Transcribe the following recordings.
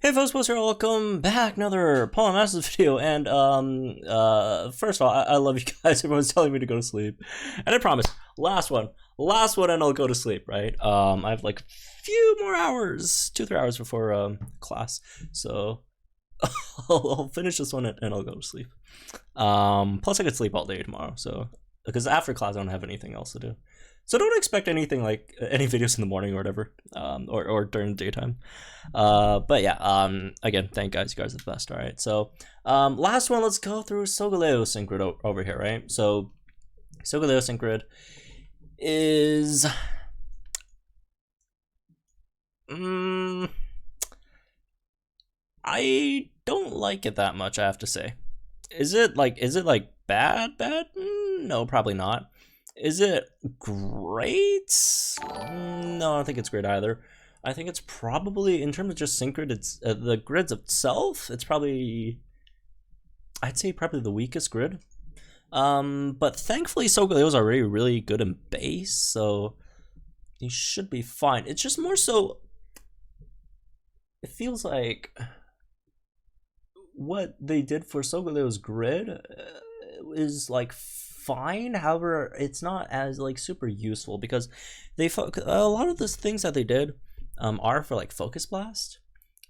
Hey folks, what's here? Welcome back, another Paul and Masters video, and first of all, I love you guys. Everyone's telling me to go to sleep, and I promise, last one, and I'll go to sleep, right? I have like a few more hours, 2-3 hours before class, so I'll finish this one and I'll go to sleep. Plus I could sleep all day tomorrow, so because after class I don't have anything else to do. So don't expect anything like any videos in the morning or whatever, or during the daytime. But yeah, again, thank you guys are the best. All right, so last one, let's go through Solgaleo Syncgrid over here, right? So Solgaleo Syncgrid is I don't like it that much, I have to say. Is it like bad? No, probably not. Is it great? No, I don't think it's great either. I think it's probably, in terms of just Syncgrid, it's the grids itself, it's probably, I'd say probably the weakest grid. But thankfully Solgaleo is already really good in base, so he should be fine. It's just more so, it feels like what they did for Solgaleo's grid is like fine. However, it's not as like super useful because they a lot of the things that they did are for like Focus Blast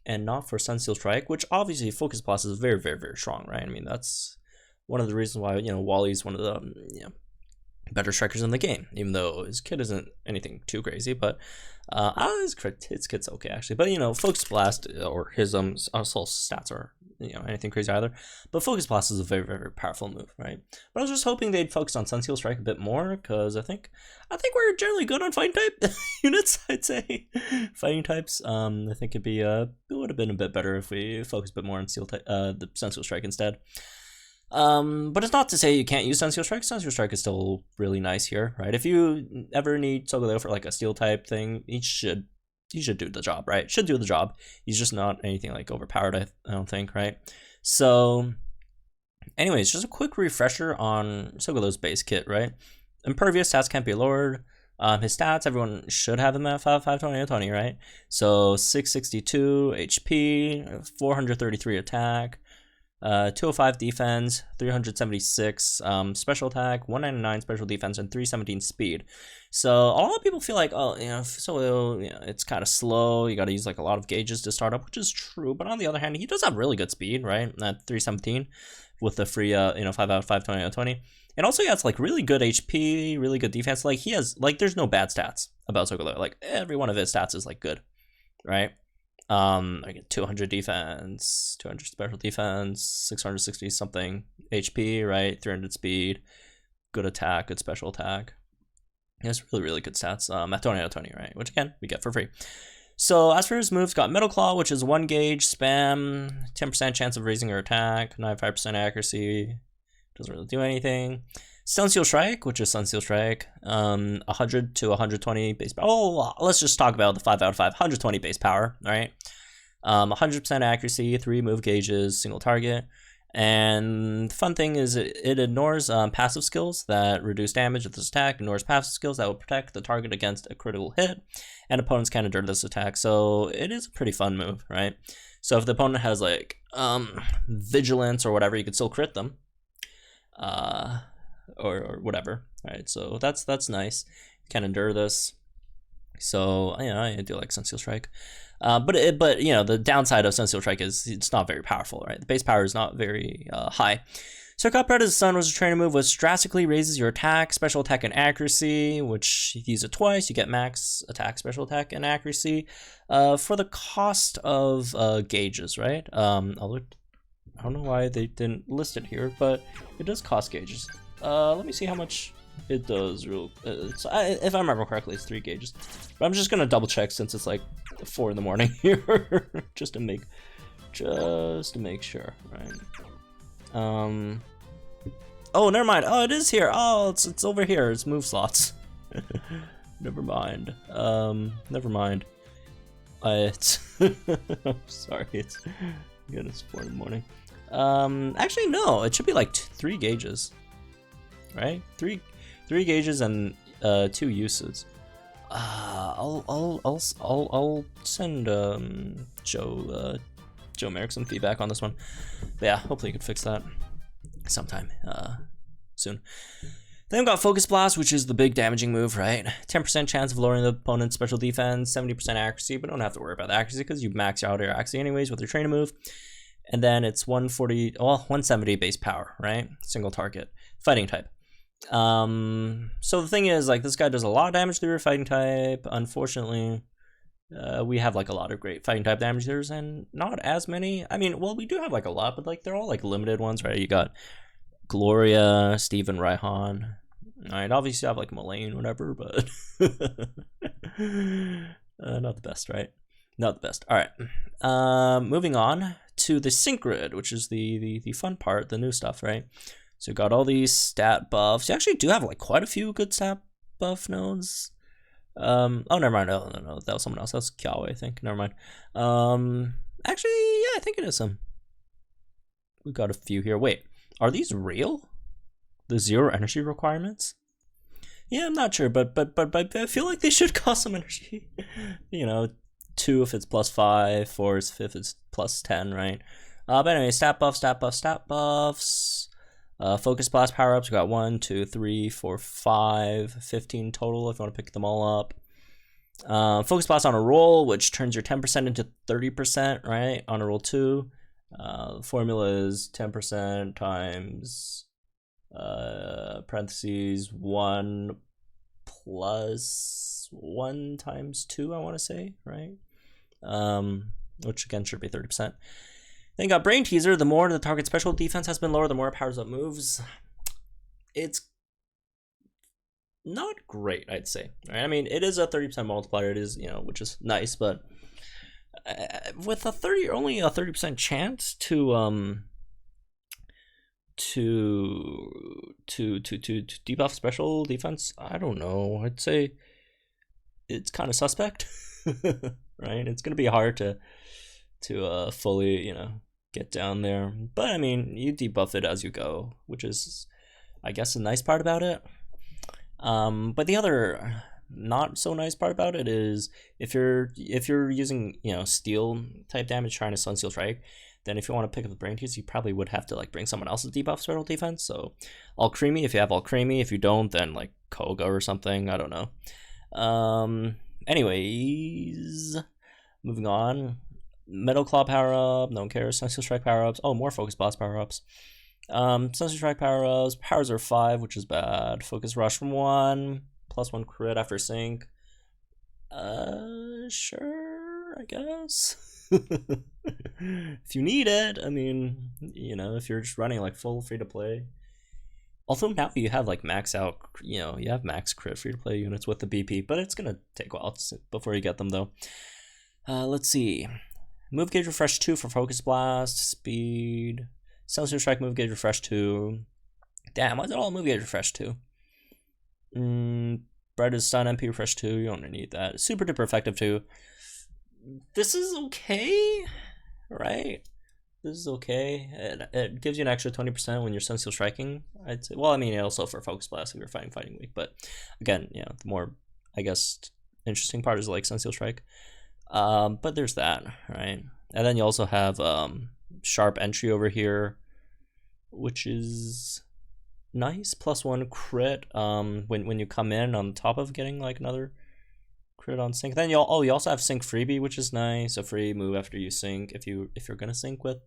and not for Sunseal Strike, which obviously Focus Blast is very, very, very strong, right? I mean, that's one of the reasons why, you know, Wally's one of the better strikers in the game, even though his kit isn't anything too crazy, but his kit's okay actually. But you know, Focus Blast or his assault stats are, you know, anything crazy either. But Focus Blast is a very, very, very powerful move, right? But I was just hoping they'd focus on Sunseal Strike a bit more, because I think we're generally good on fighting type units. I'd say fighting types. I think it would have been a bit better if we focused a bit more on the Sunseal Strike instead. But it's not to say you can't use Sunseal Strike. Sunseal Strike is still really nice here, right? If you ever need Solgaleo for like a steel type thing, he should do the job, right? Should do the job. He's just not anything like overpowered, I don't think, right? So anyways, just a quick refresher on Solgaleo's base kit, right? Impervious stats can't be lowered. His stats, everyone should have him at 520, right? So 662 HP, 433 attack, 205 defense, 376 special attack, 199 special defense, and 317 speed. So a lot of people feel like, oh, you know, so you know, it's kind of slow. You got to use like a lot of gauges to start up, which is true. But on the other hand, he does have really good speed, right? At 317 with the free, 5 out of 520 out of 20. And also he has like really good HP, really good defense. Like he has like, there's no bad stats about Solgaleo. Like every one of his stats is like good, right? I get 200 defense, 200 special defense, 660 something HP, right? 300 speed, good attack, good special attack. He has really, really good stats. At 20 out of 20, right? Which again, we get for free. So as for his moves, got Metal Claw, which is 1 gauge, spam, 10% chance of raising your attack, 95% accuracy, doesn't really do anything. Sunseal Strike, which is Sunseal Strike, 100 to 120 base power. Oh, let's just talk about the 5 out of 5, 120 base power, all right? 100% accuracy, 3 move gauges, single target. And the fun thing is it ignores passive skills that reduce damage with this attack, ignores passive skills that will protect the target against a critical hit, and opponents can endure this attack. So it is a pretty fun move, right? So if the opponent has like vigilance or whatever, you can still crit them. Or whatever, right? So that's nice. You can endure this. So you know, I do like Sunseal Strike, but you know, the downside of Sunseal Strike is it's not very powerful, right? The base power is not very high. So Cut Bread as Sun was a training move, which drastically raises your attack, special attack, and accuracy. Which if you use it twice, you get max attack, special attack, and accuracy for the cost of gauges, right? I don't know why they didn't list it here, but it does cost gauges. Let me see how much it does. If I remember correctly, it's 3 gauges. But I'm just gonna double check since it's like 4 in the morning here, just to make sure, right? Oh, never mind. Oh, it is here. Oh, it's over here. It's move slots. Never mind. Never mind. It's sorry. It's again, it's 4 in the morning. Actually, no. It should be like 3 gauges. Right? 3 gauges and 2 uses. I'll send Joe Joe Merrick some feedback on this one. But yeah, hopefully you can fix that sometime soon. Then we've got Focus Blast, which is the big damaging move, right? 10% chance of lowering the opponent's special defense, 70% accuracy, but don't have to worry about the accuracy because you max out your accuracy anyways with your training move. And then it's 170 base power, right? Single target, fighting type. So the thing is, like, this guy does a lot of damage through your fighting type. Unfortunately, we have like a lot of great fighting type damagers and not as many. I mean, well, we do have like a lot, but like they're all like limited ones, right? You got Gloria, Steven, Raihan. Alright, obviously I have like Mullane, whatever, but not the best, right? Not the best. Alright. Moving on to the sync grid, which is the fun part, the new stuff, right? So you got all these stat buffs. You actually do have like quite a few good stat buff nodes. Oh, never mind. No, that was someone else. That's Kiawe, I think. Never mind. Actually, yeah, I think it is him. We got a few here. Wait, are these real? The 0 energy requirements? Yeah, I'm not sure, but I feel like they should cost some energy. You know, 2 if it's +5, 4 if it's +10, right? But anyway, stat buffs. Focus Blast power-ups, we got 1, 2, 3, 4, 5, 15 total if you want to pick them all up. Focus Blast on a roll, which turns your 10% into 30%, right? On a roll 2. Formula is 10% times parentheses 1 plus 1 times 2, I want to say, right? Which again should be 30%. Then you got Brain Teaser. The more the target special defense has been lower, the more it powers up moves. It's not great, I'd say. Right? I mean, it is a 30% multiplier. It is, you know, which is nice, but with only a 30% chance to debuff special defense, I don't know. I'd say it's kind of suspect, right? It's gonna be hard to fully, you know, get down there. But I mean, you debuff it as you go, which is, I guess, a nice part about it. But the other not so nice part about it is if you're using, you know, steel type damage trying to Sunsteel Strike, then if you want to pick up the Brain Teaser, you probably would have to like bring someone else's debuff special defense. So all creamy if you have all creamy. If you don't, then like Koga or something. I don't know. Anyways, moving on. Metal Claw power up. No one cares. Sunsteel Strike power ups. Oh, more Focus Blast power ups. Sunsteel Strike power ups. Powers are 5, which is bad. Focus Rush from 1. +1 crit after sync. Sure, I guess. If you need it, I mean, you know, if you're just running like full free to play. Although now you have like max out, you know, you have max crit free to play units with the BP, but it's gonna take a while before you get them though. Let's see. Move gauge refresh 2 for Focus Blast, speed. Sunsteel Strike move gauge refresh 2. Damn, why is it all move gauge refresh 2? Bread is stun MP refresh 2. You don't need that. Super duper effective 2. This is okay, right? This is okay. It gives you an extra 20% when you're Sunsteel Striking, I'd say. Well, I mean, also for Focus Blast if you're fighting weak. But again, you know, the more, I guess, interesting part is like Sunsteel Strike. But there's that, right? And then you also have Sharp Entry over here, which is nice. +1 crit when you come in on top of getting like another crit on sync. Then you also have sync freebie, which is nice. A free move after you sync if you're gonna sync with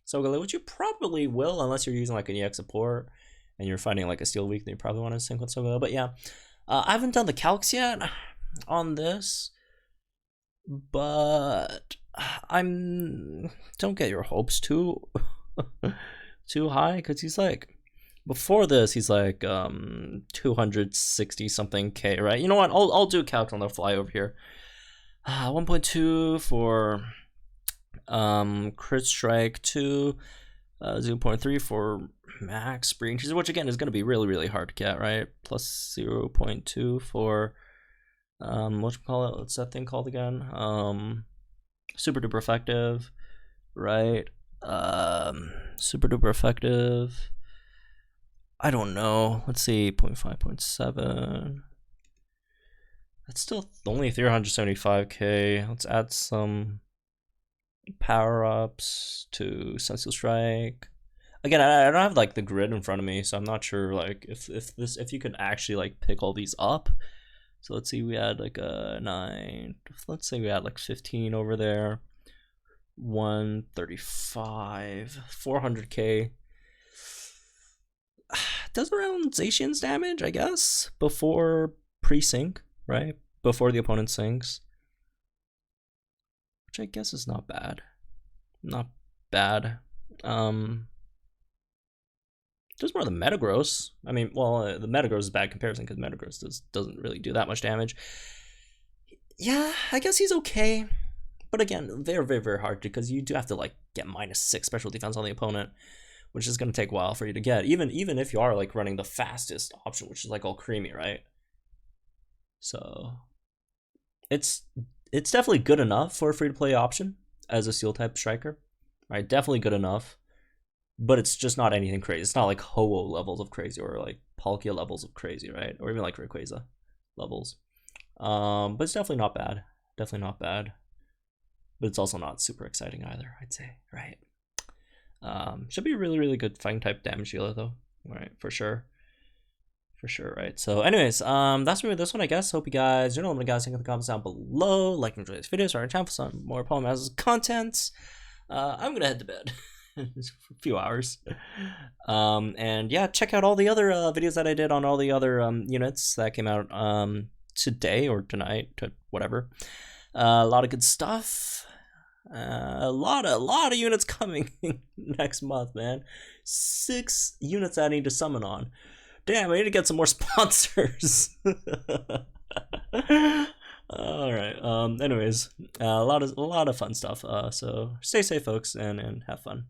Solgaleo, which you probably will unless you're using like an EX support and you're fighting like a steel weak, then you probably want to sync with Solgaleo. But yeah, I haven't done the calcs yet on this, but don't get your hopes too high, because he's like, before this he's like 260 something K, right? You know what, I'll do calc on the fly over here. 1.2 for crit strike 2, 0.3 for max Brain Teaser, which again is going to be really hard to get, right? Plus 0.2 for whatchamacallit, what's that thing called again? Super duper effective, right? Super duper effective, I don't know, let's see, 0.5, 0.7. That's still only 375k. Let's add some Power-ups to Sensual Strike. Again, I don't have like the grid in front of me, so I'm not sure like if you could actually like pick all these up. So let's see, we had like a 9. Let's say we had like 15 over there. 135, 400k. Does around Zacian's damage, I guess, before pre-sync, right? Before the opponent syncs. Which I guess is not bad. Not bad. Just more the Metagross. I mean, well, the Metagross is a bad comparison because Metagross doesn't really do that much damage. Yeah, I guess he's okay. But again, very, very, very hard because you do have to like get -6 special defense on the opponent, which is going to take a while for you to get. Even if you are like running the fastest option, which is like all creamy, right? So it's definitely good enough for a free-to-play option as a Steel type striker, right? Definitely good enough. But it's just not anything crazy. It's not like Ho-Oh levels of crazy or like Palkia levels of crazy, right? Or even like Rayquaza levels. But it's definitely not bad. Definitely not bad. But it's also not super exciting either, I'd say, right? Should be a really, really good fighting type damage dealer though, right? For sure. For sure, right? So anyways, that's me with this one, I guess. Hope you guys, let me guys think in the comments down below. Like and enjoy this video, start our channel for some more Polymath's content. I'm gonna head to bed. For a few hours. And yeah, check out all the other videos that I did on all the other units that came out today or tonight, whatever. A lot of good stuff. A lot of units coming next month, man. 6 units I need to summon on. Damn, I need to get some more sponsors. All right. Anyways, a lot of fun stuff. So stay safe, folks, and have fun.